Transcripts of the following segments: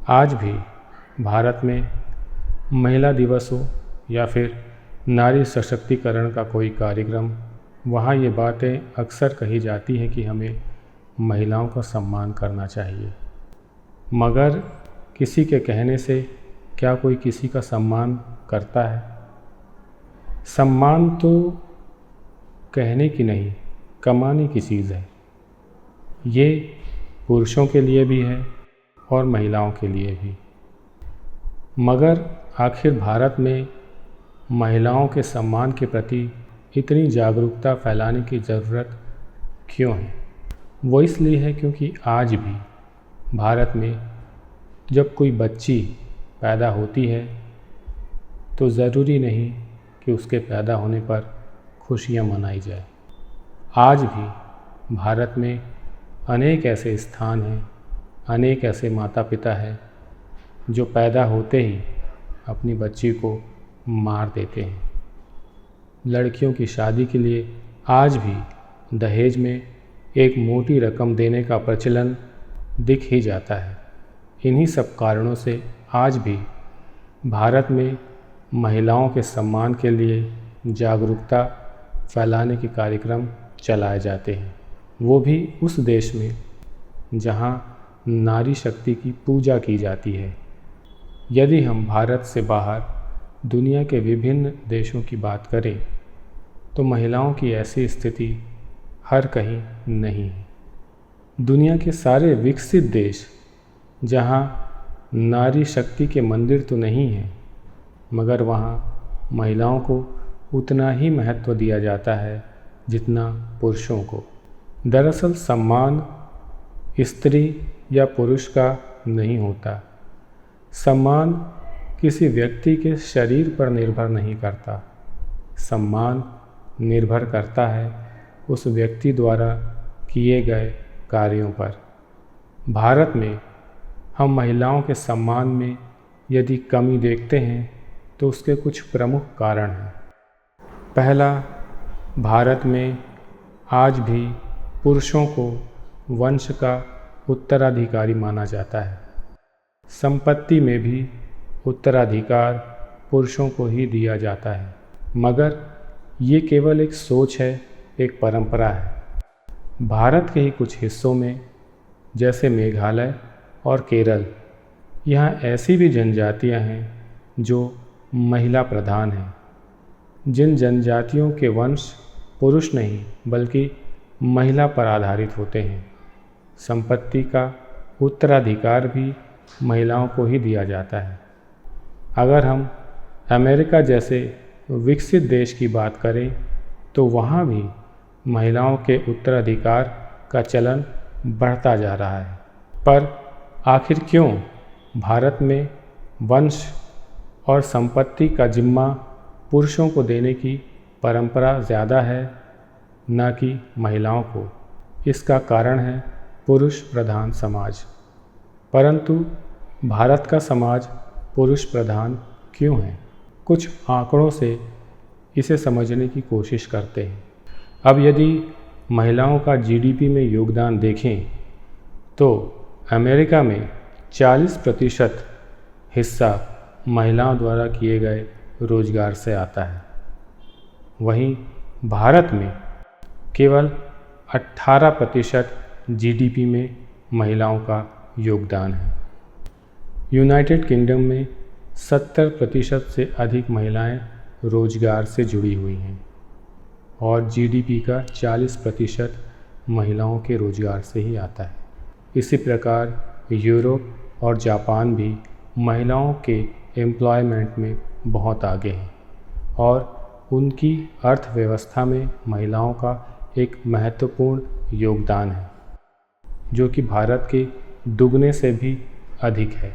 आज भी भारत में महिला दिवस हो या फिर नारी सशक्तिकरण का कोई कार्यक्रम, वहाँ ये बातें अक्सर कही जाती हैं कि हमें महिलाओं का सम्मान करना चाहिए। मगर किसी के कहने से क्या कोई किसी का सम्मान करता है? सम्मान तो कहने की नहीं, कमाने की चीज़ है। ये पुरुषों के लिए भी है और महिलाओं के लिए भी। मगर आखिर भारत में महिलाओं के सम्मान के प्रति इतनी जागरूकता फैलाने की ज़रूरत क्यों है? वो इसलिए है क्योंकि आज भी भारत में जब कोई बच्ची पैदा होती है तो ज़रूरी नहीं कि उसके पैदा होने पर खुशियाँ मनाई जाए। आज भी भारत में अनेक ऐसे स्थान हैं, अनेक ऐसे माता पिता हैं जो पैदा होते ही अपनी बच्ची को मार देते हैं। लड़कियों की शादी के लिए आज भी दहेज में एक मोटी रकम देने का प्रचलन दिख ही जाता है। इन्हीं सब कारणों से आज भी भारत में महिलाओं के सम्मान के लिए जागरूकता फैलाने के कार्यक्रम चलाए जाते हैं, वो भी उस देश में जहाँ नारी शक्ति की पूजा की जाती है। यदि हम भारत से बाहर दुनिया के विभिन्न देशों की बात करें तो महिलाओं की ऐसी स्थिति हर कहीं नहीं है। दुनिया के सारे विकसित देश जहाँ नारी शक्ति के मंदिर तो नहीं हैं, मगर वहाँ महिलाओं को उतना ही महत्व दिया जाता है जितना पुरुषों को। दरअसल सम्मान स्त्री या पुरुष का नहीं होता। सम्मान किसी व्यक्ति के शरीर पर निर्भर नहीं करता। सम्मान निर्भर करता है उस व्यक्ति द्वारा किए गए कार्यों पर। भारत में हम महिलाओं के सम्मान में यदि कमी देखते हैं तो उसके कुछ प्रमुख कारण हैं। पहला, भारत में आज भी पुरुषों को वंश का उत्तराधिकारी माना जाता है। संपत्ति में भी उत्तराधिकार पुरुषों को ही दिया जाता है, मगर ये केवल एक सोच है, एक परंपरा है। भारत के ही कुछ हिस्सों में जैसे मेघालय और केरल, यहाँ ऐसी भी जनजातियाँ हैं जो महिला प्रधान हैं। जिन जनजातियों के वंश पुरुष नहीं बल्कि महिला पर आधारित होते हैं। संपत्ति का उत्तराधिकार भी महिलाओं को ही दिया जाता है। अगर हम अमेरिका जैसे विकसित देश की बात करें तो वहाँ भी महिलाओं के उत्तराधिकार का चलन बढ़ता जा रहा है। पर आखिर क्यों भारत में वंश और संपत्ति का जिम्मा पुरुषों को देने की परंपरा ज़्यादा है, न कि महिलाओं को? इसका कारण है पुरुष प्रधान समाज। परंतु भारत का समाज पुरुष प्रधान क्यों है? कुछ आंकड़ों से इसे समझने की कोशिश करते हैं। अब यदि महिलाओं का जीडीपी में योगदान देखें तो अमेरिका में 40% हिस्सा महिलाओं द्वारा किए गए रोजगार से आता है। वहीं भारत में केवल 18% जीडीपी में महिलाओं का योगदान है। यूनाइटेड किंगडम में 70% से अधिक महिलाएं रोजगार से जुड़ी हुई हैं और जीडीपी का 40% महिलाओं के रोजगार से ही आता है। इसी प्रकार यूरोप और जापान भी महिलाओं के एम्प्लॉयमेंट में बहुत आगे हैं और उनकी अर्थव्यवस्था में महिलाओं का एक महत्वपूर्ण योगदान है, जो कि भारत के दुगने से भी अधिक है।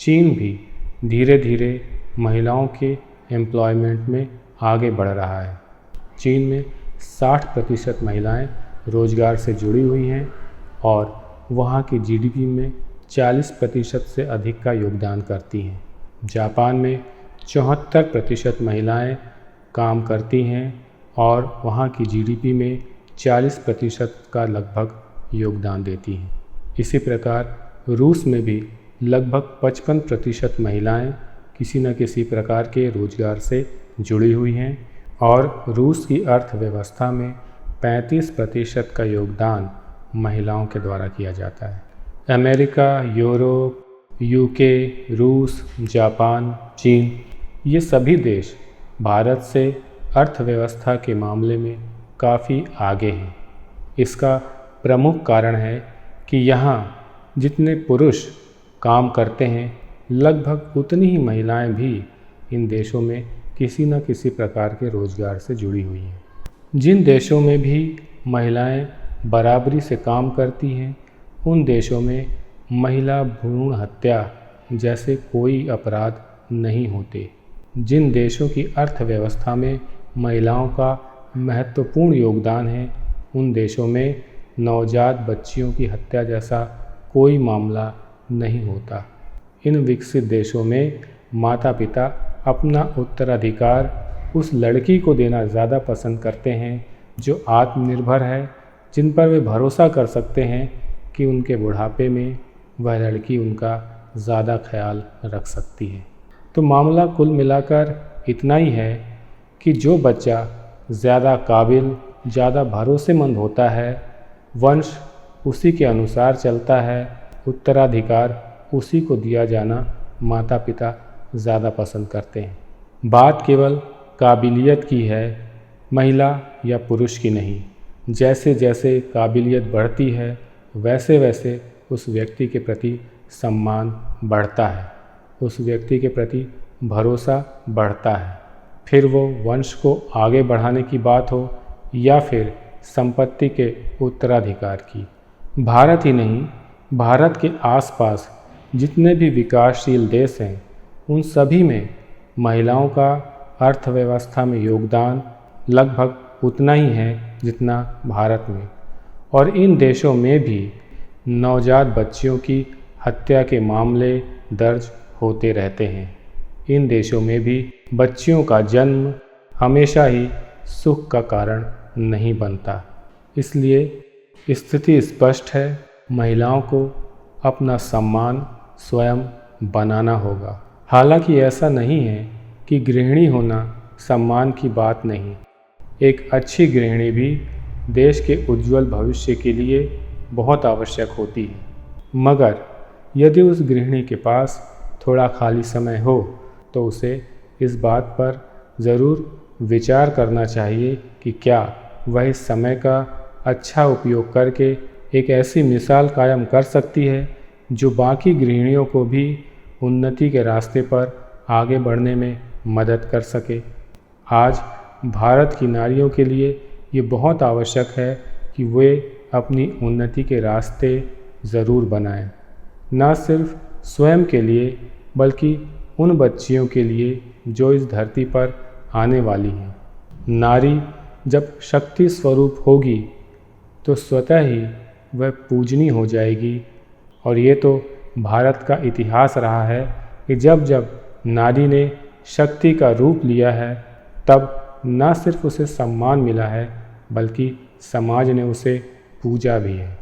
चीन भी धीरे धीरे महिलाओं के एम्प्लॉयमेंट में आगे बढ़ रहा है। चीन में 60% महिलाएं रोजगार से जुड़ी हुई हैं और वहाँ की जीडीपी में 40% से अधिक का योगदान करती हैं। जापान में 74% महिलाएं काम करती हैं और वहाँ की जीडीपी में 40% का लगभग योगदान देती हैं। इसी प्रकार रूस में भी लगभग 55% महिलाएं किसी न किसी प्रकार के रोजगार से जुड़ी हुई हैं और रूस की अर्थव्यवस्था में 35% का योगदान महिलाओं के द्वारा किया जाता है। अमेरिका, यूरोप, यूके, रूस, जापान, चीन, ये सभी देश भारत से अर्थव्यवस्था के मामले में काफ़ी आगे हैं। इसका प्रमुख कारण है कि यहाँ जितने पुरुष काम करते हैं, लगभग उतनी ही महिलाएं भी इन देशों में किसी न किसी प्रकार के रोजगार से जुड़ी हुई हैं। जिन देशों में भी महिलाएं बराबरी से काम करती हैं, उन देशों में महिला भ्रूण हत्या जैसे कोई अपराध नहीं होते। जिन देशों की अर्थव्यवस्था में महिलाओं का महत्वपूर्ण योगदान है, उन देशों में नवजात बच्चियों की हत्या जैसा कोई मामला नहीं होता। इन विकसित देशों में माता पिता अपना उत्तराधिकार उस लड़की को देना ज़्यादा पसंद करते हैं जो आत्मनिर्भर है, जिन पर वे भरोसा कर सकते हैं कि उनके बुढ़ापे में वह लड़की उनका ज़्यादा ख्याल रख सकती है। तो मामला कुल मिलाकर इतना ही है कि जो बच्चा ज़्यादा काबिल, ज़्यादा भरोसेमंद होता है, वंश उसी के अनुसार चलता है, उत्तराधिकार उसी को दिया जाना माता पिता ज़्यादा पसंद करते हैं। बात केवल काबिलियत की है, महिला या पुरुष की नहीं। जैसे जैसे काबिलियत बढ़ती है, वैसे वैसे उस व्यक्ति के प्रति सम्मान बढ़ता है, उस व्यक्ति के प्रति भरोसा बढ़ता है। फिर वो वंश को आगे बढ़ाने की बात हो या फिर संपत्ति के उत्तराधिकार की। भारत ही नहीं, भारत के आसपास जितने भी विकासशील देश हैं, उन सभी में महिलाओं का अर्थव्यवस्था में योगदान लगभग उतना ही है जितना भारत में। और इन देशों में भी नवजात बच्चियों की हत्या के मामले दर्ज होते रहते हैं। इन देशों में भी बच्चियों का जन्म हमेशा ही सुख का कारण नहीं बनता। इसलिए स्थिति स्पष्ट है, महिलाओं को अपना सम्मान स्वयं बनाना होगा। हालांकि ऐसा नहीं है कि गृहिणी होना सम्मान की बात नहीं। एक अच्छी गृहिणी भी देश के उज्जवल भविष्य के लिए बहुत आवश्यक होती है। मगर यदि उस गृहिणी के पास थोड़ा खाली समय हो तो उसे इस बात पर ज़रूर विचार करना चाहिए कि क्या वह इस समय का अच्छा उपयोग करके एक ऐसी मिसाल कायम कर सकती है जो बाकी गृहिणियों को भी उन्नति के रास्ते पर आगे बढ़ने में मदद कर सके। आज भारत की नारियों के लिए ये बहुत आवश्यक है कि वे अपनी उन्नति के रास्ते ज़रूर बनाएं, न सिर्फ स्वयं के लिए बल्कि उन बच्चियों के लिए जो इस धरती पर आने वाली हैं। नारी जब शक्ति स्वरूप होगी तो स्वतः ही वह पूजनीय हो जाएगी। और ये तो भारत का इतिहास रहा है कि जब जब नारी ने शक्ति का रूप लिया है, तब न सिर्फ उसे सम्मान मिला है बल्कि समाज ने उसे पूजा भी है।